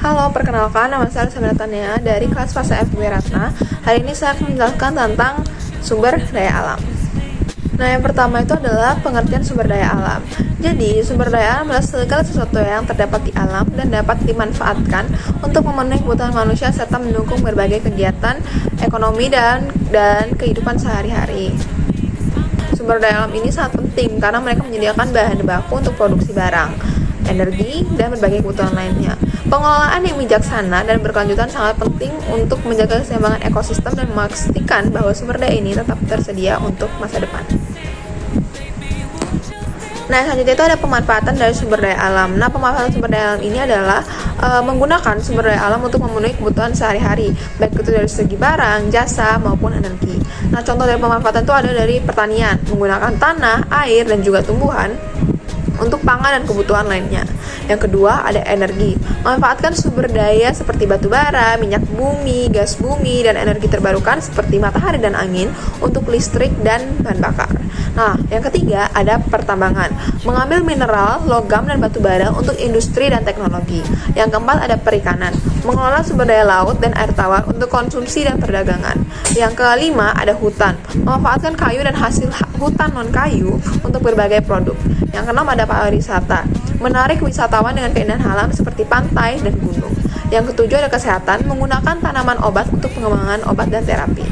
Halo, perkenalkan nama saya Sabina Tania dari kelas Fasa FB Ratna. Hari ini saya akan menjelaskan tentang sumber daya alam. Nah, yang pertama itu adalah pengertian sumber daya alam. Jadi, sumber daya alam adalah segala sesuatu yang terdapat di alam dan dapat dimanfaatkan untuk memenuhi kebutuhan manusia serta mendukung berbagai kegiatan ekonomi dan kehidupan sehari-hari. Sumber daya alam ini sangat penting karena mereka menyediakan bahan baku untuk produksi barang, energi, dan berbagai kebutuhan lainnya. Pengelolaan yang bijaksana dan berkelanjutan sangat penting untuk menjaga keseimbangan ekosistem dan memastikan bahwa sumber daya ini tetap tersedia untuk masa depan. Nah, selanjutnya itu ada pemanfaatan dari sumber daya alam. Nah, pemanfaatan sumber daya alam ini adalah menggunakan sumber daya alam untuk memenuhi kebutuhan sehari-hari, baik itu dari segi barang, jasa, maupun energi. Nah, contoh dari pemanfaatan itu ada dari pertanian, menggunakan tanah, air, dan juga tumbuhan untuk pangan dan kebutuhan lainnya. Yang kedua, ada energi. Memanfaatkan sumber daya seperti batu bara, minyak bumi, gas bumi, dan energi terbarukan seperti matahari dan angin untuk listrik dan bahan bakar. Nah, yang ketiga, ada pertambangan. Mengambil mineral, logam, dan batu bara untuk industri dan teknologi. Yang keempat, ada perikanan. Mengelola sumber daya laut dan air tawar untuk konsumsi dan perdagangan. Yang kelima, ada hutan. Memanfaatkan kayu dan hasil hutan non-kayu untuk berbagai produk. Yang keenam, ada pariwisata. Menarik wisatawan dengan keindahan alam seperti pantai dan gunung. Yang ketujuh, ada kesehatan. Menggunakan tanaman obat untuk pengembangan obat dan terapi.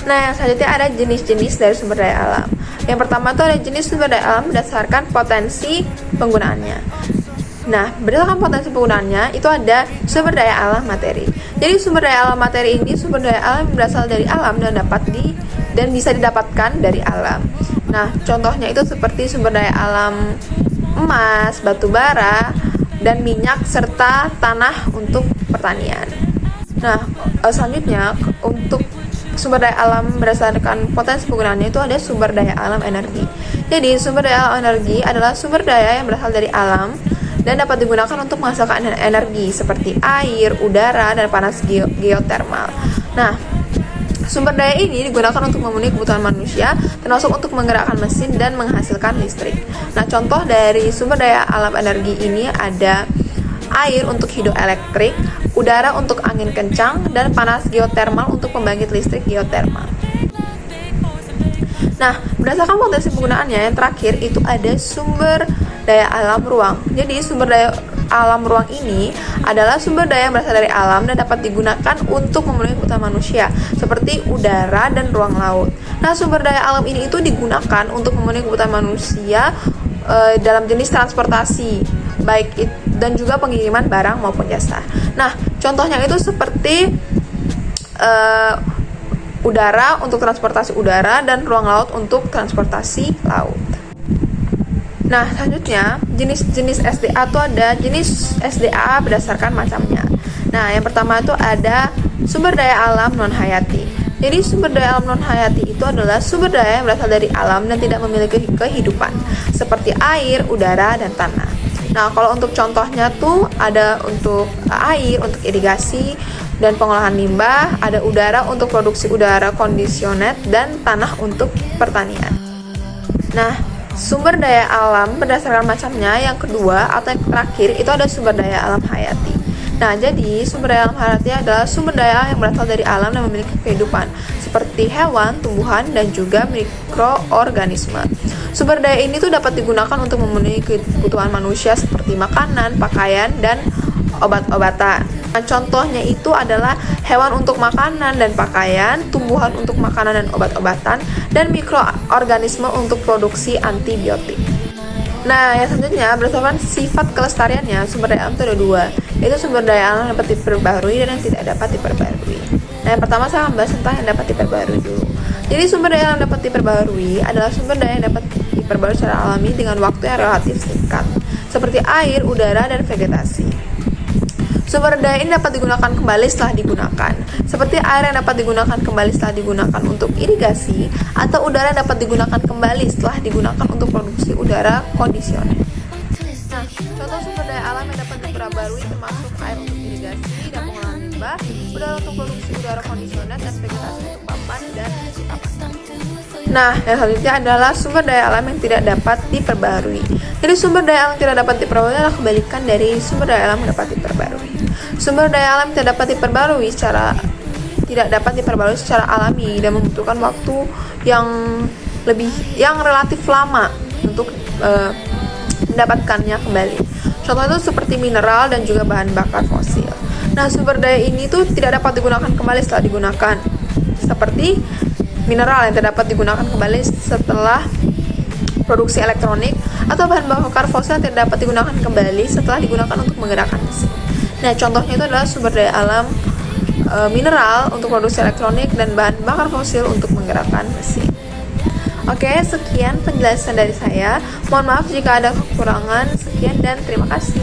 Nah, yang selanjutnya ada jenis-jenis dari sumber daya alam. Yang pertama itu ada jenis sumber daya alam berdasarkan potensi penggunaannya. Nah, berdasarkan potensi penggunaannya itu ada sumber daya alam materi. Jadi sumber daya alam materi ini sumber daya alam yang berasal dari alam dan bisa didapatkan dari alam. Nah, contohnya itu seperti sumber daya alam emas, batu bara, dan minyak serta tanah untuk pertanian. Nah, selanjutnya untuk sumber daya alam berdasarkan potensi penggunaannya itu ada sumber daya alam energi. Jadi, sumber daya alam energi adalah sumber daya yang berasal dari alam dan dapat digunakan untuk menghasilkan energi seperti air, udara, dan panas geotermal. Nah, sumber daya ini digunakan untuk memenuhi kebutuhan manusia, termasuk untuk menggerakkan mesin dan menghasilkan listrik. Nah, contoh dari sumber daya alam energi ini ada air untuk hidroelektrik, udara untuk angin kencang, dan panas geotermal untuk pembangkit listrik geotermal. Nah, berdasarkan potensi penggunaannya, yang terakhir itu ada sumber daya alam ruang. Jadi, sumber daya alam ruang ini adalah sumber daya yang berasal dari alam dan dapat digunakan untuk memenuhi kebutuhan manusia, seperti udara dan ruang laut. Nah, sumber daya alam ini itu digunakan untuk memenuhi kebutuhan manusia dalam jenis transportasi, dan juga pengiriman barang maupun jasa. Nah, contohnya itu seperti udara untuk transportasi udara dan ruang laut untuk transportasi laut. Nah, selanjutnya jenis-jenis SDA itu ada jenis SDA berdasarkan macamnya. Nah, yang pertama itu ada sumber daya alam non-hayati. Jadi sumber daya alam non-hayati itu adalah sumber daya yang berasal dari alam dan tidak memiliki kehidupan, seperti air, udara, dan tanah. Nah, kalau untuk contohnya tuh ada untuk air, untuk irigasi dan pengolahan limbah, ada udara untuk produksi udara kondisioner, dan tanah untuk pertanian. Nah, sumber daya alam berdasarkan macamnya yang kedua atau yang terakhir itu ada sumber daya alam hayati. Nah, jadi sumber daya alam hayati adalah sumber daya yang berasal dari alam dan memiliki kehidupan seperti hewan, tumbuhan, dan juga mikroorganisme. Sumber daya ini tuh dapat digunakan untuk memenuhi kebutuhan manusia seperti makanan, pakaian, dan obat-obatan. Nah, contohnya itu adalah hewan untuk makanan dan pakaian, tumbuhan untuk makanan dan obat-obatan, dan mikroorganisme untuk produksi antibiotik. Nah, yang selanjutnya berdasarkan sifat kelestariannya, sumber daya alam itu ada dua, yaitu sumber daya alam yang dapat diperbaharui dan yang tidak dapat diperbaharui. Nah, yang pertama saya membahas tentang yang dapat diperbaharui dulu. Jadi sumber daya alam yang dapat diperbaharui adalah sumber daya yang dapat diperbaharui secara alami dengan waktu yang relatif singkat, seperti air, udara, dan vegetasi. Sumber daya ini dapat digunakan kembali setelah digunakan, seperti air yang dapat digunakan kembali setelah digunakan untuk irigasi, atau udara yang dapat digunakan kembali setelah digunakan untuk produksi udara kondisioner. Nah, contoh sumber daya alam yang dapat diperbarui termasuk air untuk irigasi dan pengolahan limbah, udara untuk produksi udara kondisioner, dan vegetasi untuk papan dan papan. Nah, yang selanjutnya adalah sumber daya alam yang tidak dapat diperbarui. Jadi sumber daya alam yang tidak dapat diperbarui adalah kebalikan dari sumber daya alam yang dapat diperbarui. Sumber daya alam tidak dapat diperbarui secara alami dan membutuhkan waktu yang relatif lama untuk mendapatkannya kembali. Contoh itu seperti mineral dan juga bahan bakar fosil. Nah, sumber daya ini tuh tidak dapat digunakan kembali setelah digunakan. Seperti mineral yang tidak dapat digunakan kembali setelah produksi elektronik, atau bahan bakar fosil yang tidak dapat digunakan kembali setelah digunakan untuk menggerakkan mesin. Nah, contohnya itu adalah sumber daya alam mineral untuk produksi elektronik dan bahan bakar fosil untuk menggerakkan mesin. Oke, sekian penjelasan dari saya. Mohon maaf jika ada kekurangan. Sekian dan terima kasih.